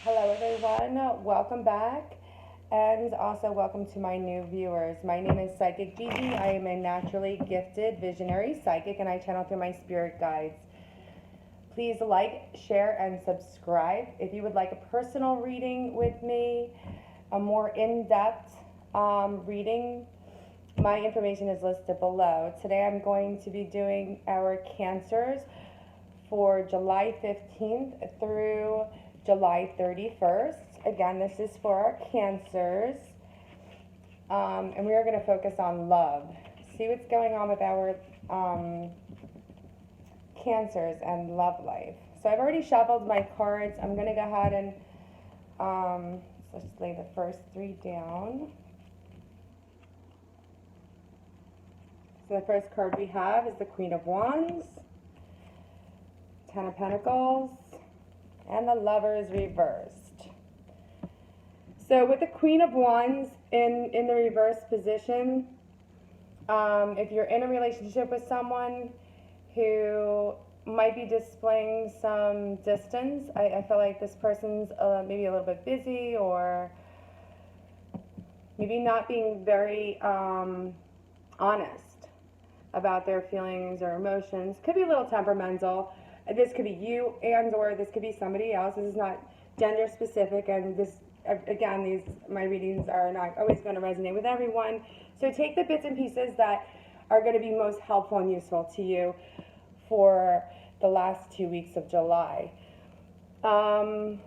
Hello everyone, welcome back, and also welcome to my new viewers. My name is Psychic Gigi. I am a naturally gifted visionary psychic and I channel through my spirit guides. Please like, share, and subscribe. If you would like a personal reading with me, a more in-depth reading, my information is listed below. Today I'm going to be doing our Cancers for July 15th through July 31st. Again, this is for our Cancers. And we are going to focus on love. See what's going on with our Cancers and love life. So I've already shuffled my cards. I'm going to go ahead and let's lay the first three down. So the first card we have is the Queen of Wands, Ten of Pentacles, and the Lovers reversed. So with the Queen of Wands in the reverse position, if you're in a relationship with someone who might be displaying some distance, I feel like this person's maybe a little bit busy or maybe not being very honest about their feelings or emotions. Could be a little temperamental. This could be you and or this could be somebody else. This is not gender specific, and this, again, my readings are not always going to resonate with everyone. So take the bits and pieces that are going to be most helpful and useful to you for the last 2 weeks of July. Let's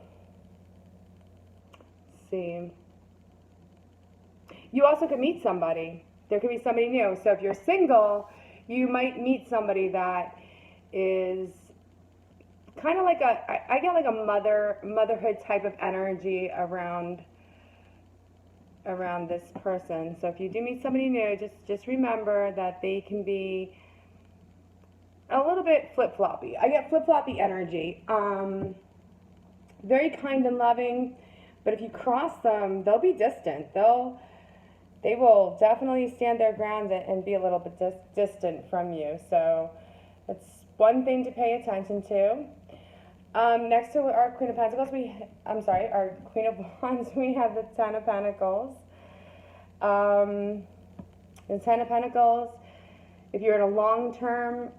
see. You also could meet somebody. There could be somebody new. So if you're single, you might meet somebody that is kind of like I get like a motherhood type of energy around this person. So if you do meet somebody new, just remember that they can be a little bit flip-floppy. I get flip-floppy energy. Very kind and loving, but if you cross them, they'll be distant. They will definitely stand their ground and be a little bit distant from you. So that's one thing to pay attention to. Next to our Queen of Pentacles, our Queen of Wands, we have the Ten of Pentacles. The Ten of Pentacles, if you're in a long-term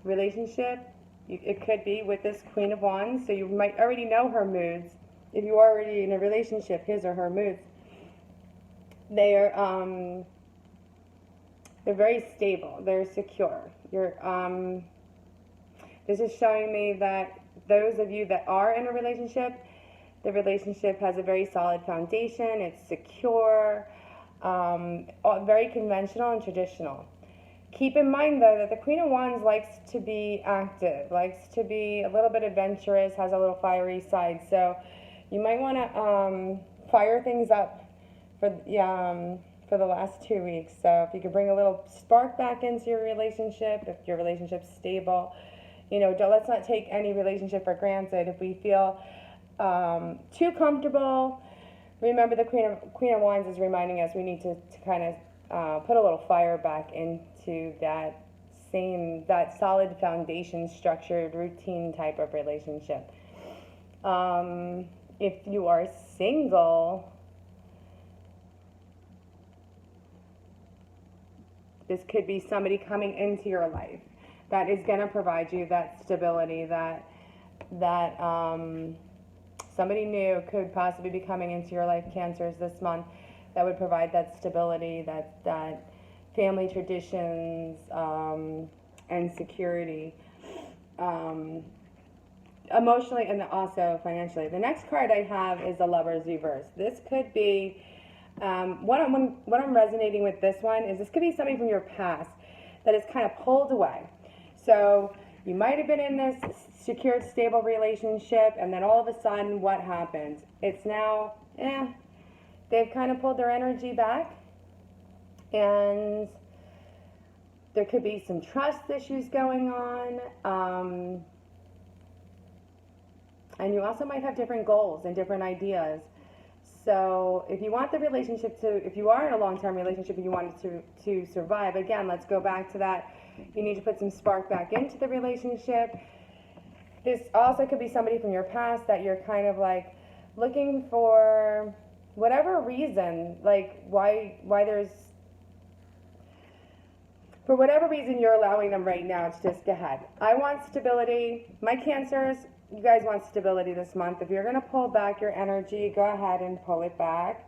relationship, it could be with this Queen of Wands, so you might already know her moods. If you're already in a relationship, his or her moods. They're very stable. They're secure. This is showing me that those of you that are in a relationship, the relationship has a very solid foundation. It's secure, very conventional and traditional. Keep in mind, though, that the Queen of Wands likes to be active, likes to be a little bit adventurous, has a little fiery side. So you might want to fire things up for the last 2 weeks. So if you could bring a little spark back into your relationship, if your relationship's stable, let's not take any relationship for granted. If we feel too comfortable, remember the Queen of Wands is reminding us we need to kind of put a little fire back into that solid foundation, structured, routine type of relationship. If you are single, this could be somebody coming into your life that is going to provide you that stability, that somebody new could possibly be coming into your life, Cancers, this month, that would provide that stability, that family traditions, and security, emotionally and also financially. The next card I have is the Lovers reverse. This could be what I'm resonating with this one is this could be something from your past that is kind of pulled away. So you might have been in this secure, stable relationship, and then all of a sudden, what happens? It's now, they've kind of pulled their energy back, and there could be some trust issues going on, and you also might have different goals and different ideas. So if you want the relationship if you are in a long-term relationship and you want it to survive, again, let's go back to that. You need to put some spark back into the relationship. This also could be somebody from your past that you're kind of like looking for whatever reason, like why there's, for whatever reason you're allowing them right now to just go ahead. I want stability. My Cancers, you guys want stability this month. If you're going to pull back your energy, go ahead and pull it back.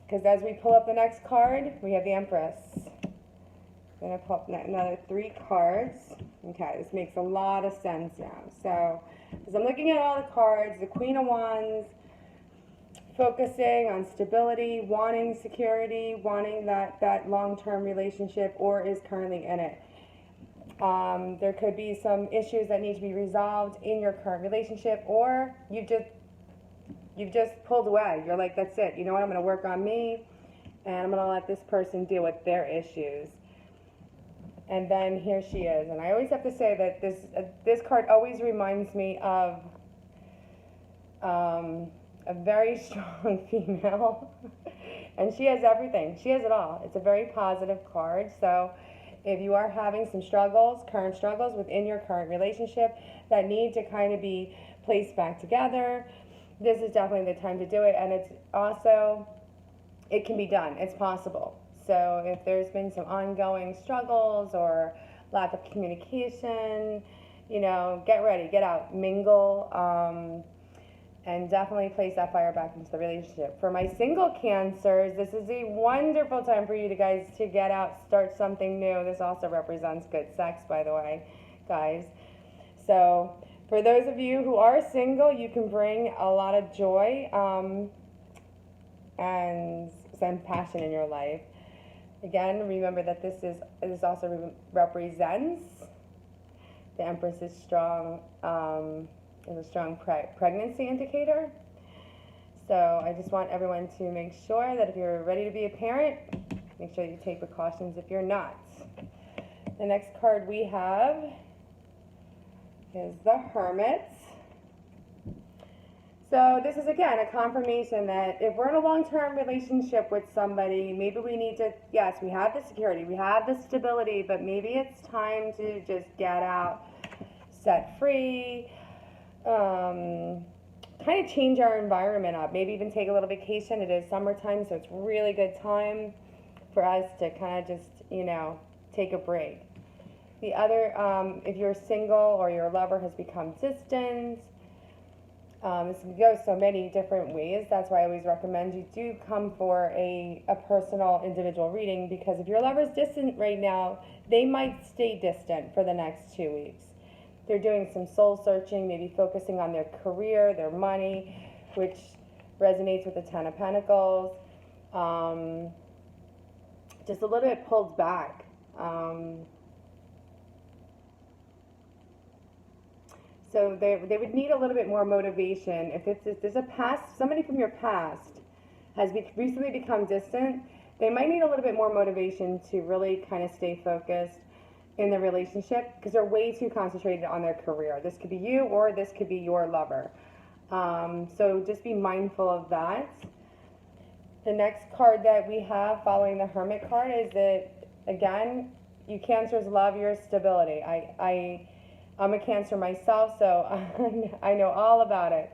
Because as we pull up the next card, we have the Empress. I'm going to pull up another 3 cards. Okay, this makes a lot of sense now. So, as I'm looking at all the cards, the Queen of Wands, focusing on stability, wanting security, wanting that long-term relationship, or is currently in it. There could be some issues that need to be resolved in your current relationship, or you've just pulled away. You're like, that's it. You know what? I'm going to work on me, and I'm going to let this person deal with their issues. And then here she is. And I always have to say that this card always reminds me of a very strong female. And she has everything. She has it all. It's a very positive card. So if you are having some struggles, current struggles within your current relationship that need to kind of be placed back together, this is definitely the time to do it. And it's also, it can be done. It's possible. So if there's been some ongoing struggles or lack of communication, you know, get ready, get out, mingle, and definitely place that fire back into the relationship. For my single Cancers, this is a wonderful time for you guys to get out, start something new. This also represents good sex, by the way, guys. So for those of you who are single, you can bring a lot of joy and some passion in your life. Again, remember that this also represents the Empress is strong. Is a strong pregnancy indicator. So I just want everyone to make sure that if you're ready to be a parent, make sure you take precautions if you're not. The next card we have is the Hermit. So this is, again, a confirmation that if we're in a long-term relationship with somebody, maybe we need to, yes, we have the security, we have the stability, but maybe it's time to just get out, set free, kind of change our environment up, maybe even take a little vacation. It is summertime, so it's really good time for us to kind of just, you know, take a break. The other, if you're single or your lover has become distant, this can go so many different ways. That's why I always recommend you do come for a personal individual reading, because if your lover's distant right now, they might stay distant for the next 2 weeks. They're doing some soul searching, maybe focusing on their career, their money, which resonates with the Ten of Pentacles. Just a little bit pulled back. So they would need a little bit more motivation. If there's a past, somebody from your past has recently become distant, they might need a little bit more motivation to really kind of stay focused in the relationship, because they're way too concentrated on their career. This could be you, or this could be your lover. So just be mindful of that. The next card that we have following the Hermit card is that, again, you Cancers love your stability. I'm a Cancer myself, so I know all about it.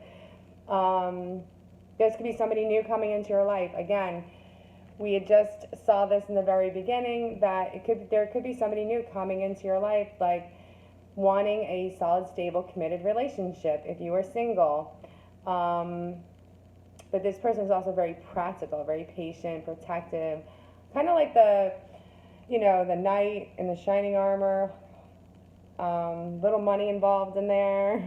This could be somebody new coming into your life. Again, we had just saw this in the very beginning, that there could be somebody new coming into your life, like wanting a solid, stable, committed relationship if you are single. But this person is also very practical, very patient, protective, kind of like the knight in the shining armor. Little money involved in there.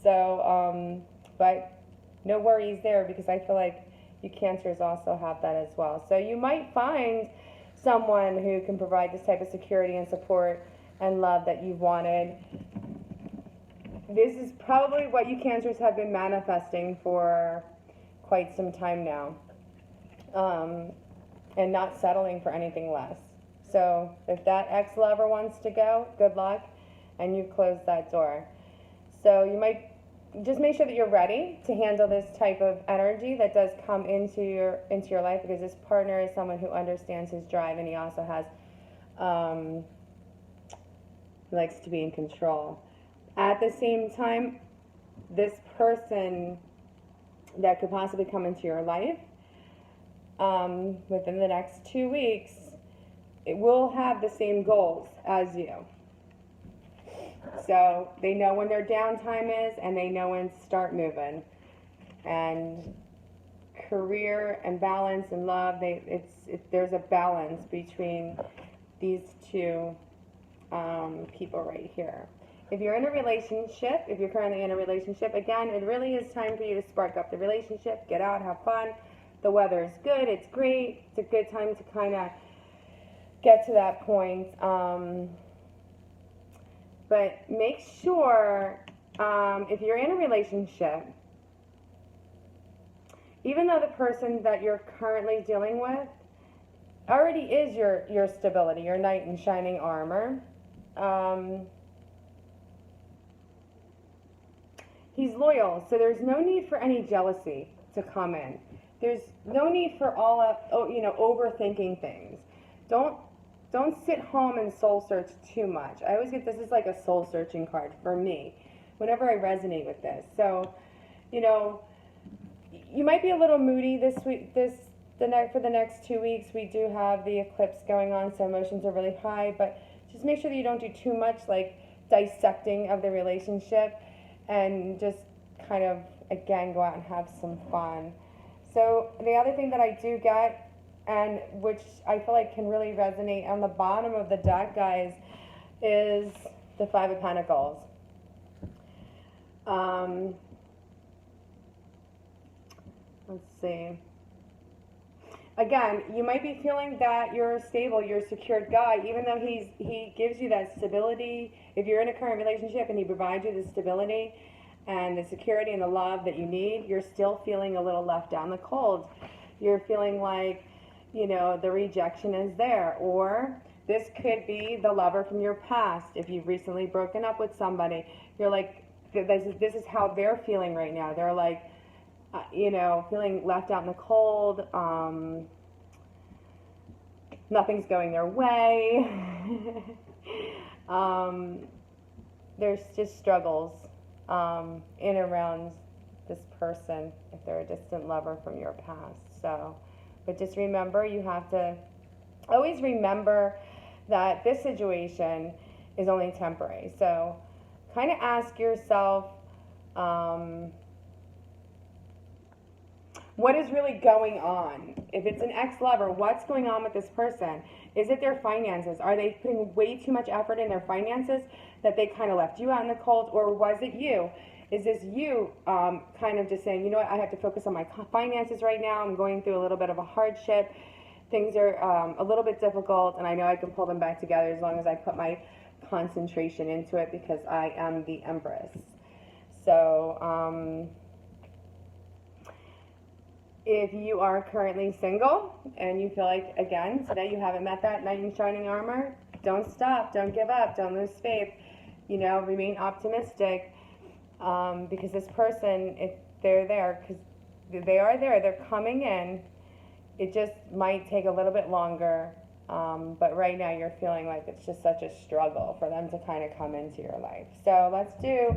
So, but no worries there, because I feel like you Cancers also have that as well. So you might find someone who can provide this type of security and support and love that you've wanted. This is probably what you Cancers have been manifesting for quite some time now, and not settling for anything less. So if that ex-lover wants to go, good luck, and you've closed that door. So you might just make sure that you're ready to handle this type of energy that does come into your life, because this partner is someone who understands his drive, and he also has, likes to be in control. At the same time, this person that could possibly come into your life within the next 2 weeks, it will have the same goals as you. So they know when their downtime is, and they know when to start moving. And career and balance and love, there's a balance between these two people right here. If you're in a relationship, if you're currently in a relationship, again, it really is time for you to spark up the relationship, get out, have fun. The weather's good, it's great. It's a good time to kind of get to that point. But make sure, if you're in a relationship, even though the person that you're currently dealing with already is your stability, your knight in shining armor, he's loyal, so there's no need for any jealousy to come in. There's no need for all of, overthinking things. Don't sit home and soul search too much. I always get, this is like a soul searching card for me, whenever I resonate with this. So, you might be a little moody this week, for the next 2 weeks. We do have the eclipse going on, so emotions are really high, but just make sure that you don't do too much like dissecting of the relationship, and just kind of, again, go out and have some fun. So the other thing that I do get, and which I feel like can really resonate on the bottom of the deck, guys, is the Five of Pentacles. Let's see. Again, you might be feeling that you're a stable, you're a secured guy, even though he gives you that stability. If you're in a current relationship and he provides you the stability and the security and the love that you need, you're still feeling a little left out in the cold. You're feeling like, the rejection is there. Or this could be the lover from your past. If you've recently broken up with somebody, you're like, this is how they're feeling right now. They're like, feeling left out in the cold. Nothing's going their way. There's just struggles in and around this person if they're a distant lover from your past. So, but just remember, you have to always remember that this situation is only temporary. So kind of ask yourself, what is really going on? If it's an ex-lover, what's going on with this person? Is it their finances? Are they putting way too much effort in their finances that they kind of left you out in the cold? Or was it you? Is this you kind of just saying, you know what, I have to focus on my finances right now. I'm going through a little bit of a hardship. Things are a little bit difficult, and I know I can pull them back together as long as I put my concentration into it, because I am the Empress. So, if you are currently single and you feel like, again, today you haven't met that knight in shining armor, don't stop, don't give up, don't lose faith, remain optimistic, because this person, if they're there, because they are there, they're coming in. It just might take a little bit longer, but right now you're feeling like it's just such a struggle for them to kind of come into your life. So let's do,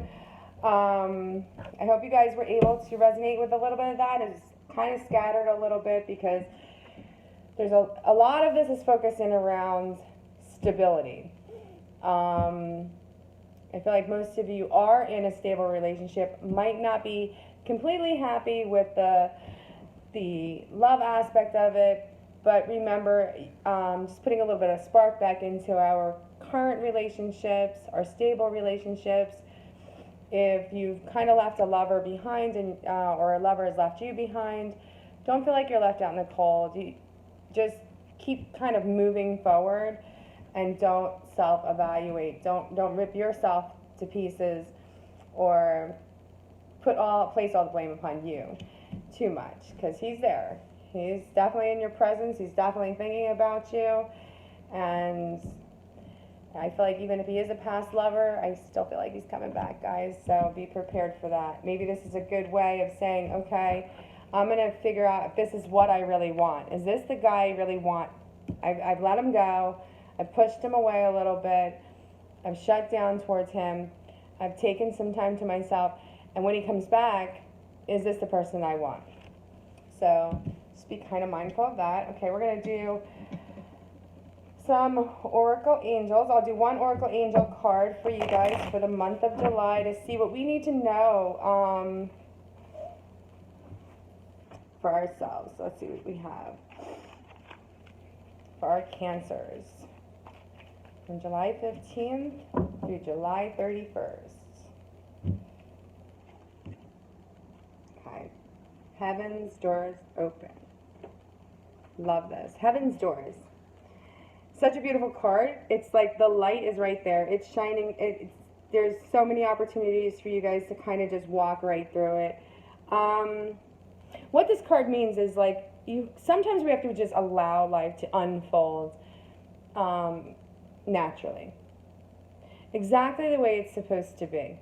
I hope you guys were able to resonate with a little bit of that. It's kind of scattered a little bit because there's a lot of this is focusing around stability. I feel like most of you are in a stable relationship, might not be completely happy with the love aspect of it, but remember, just putting a little bit of spark back into our current relationships, our stable relationships. If you've kind of left a lover behind, and or a lover has left you behind, don't feel like you're left out in the cold. You just keep kind of moving forward, and don't self-evaluate. Don't rip yourself to pieces or place all the blame upon you too much, because he's there. He's definitely in your presence. He's definitely thinking about you, and I feel like even if he is a past lover, I still feel like he's coming back, guys. So be prepared for that. Maybe this is a good way of saying, okay, I'm going to figure out if this is what I really want. Is this the guy I really want? I've let him go. I've pushed him away a little bit. I've shut down towards him. I've taken some time to myself, and when he comes back, is this the person I want? So just be kind of mindful of that. Okay, we're going to do some Oracle Angels. I'll do one Oracle Angel card for you guys for the month of July to see what we need to know for ourselves. So let's see what we have for our Cancers from July 15th through July 31st. Okay. Heaven's doors open. Love this. Heaven's doors. Such a beautiful card. It's like the light is right there. It's shining. There's so many opportunities for you guys to kind of just walk right through it. What this card means is like sometimes we have to just allow life to unfold naturally. Exactly the way it's supposed to be.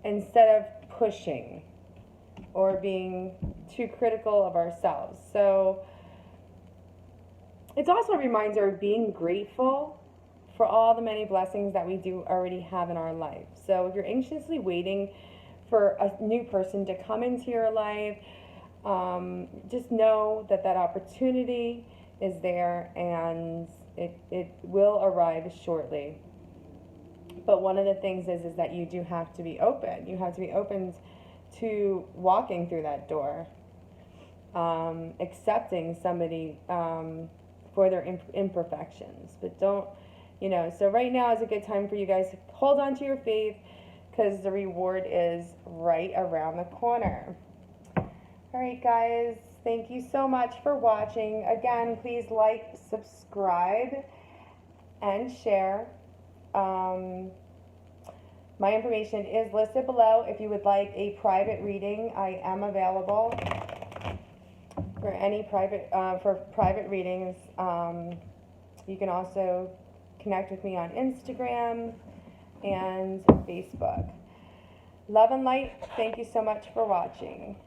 Instead of pushing or being too critical of ourselves. So it's also a reminder of being grateful for all the many blessings that we do already have in our life. So if you're anxiously waiting for a new person to come into your life, just know that that opportunity is there and it will arrive shortly. But one of the things is that you do have to be open. You have to be open to walking through that door, accepting somebody for their imperfections. But don't, so right now is a good time for you guys to hold on to your faith because the reward is right around the corner. All right, guys, thank you so much for watching. Again, please like, subscribe, and share. My information is listed below. If you would like a private reading, I am available for any private readings. You can also connect with me on Instagram and Facebook. Love and light. Thank you so much for watching.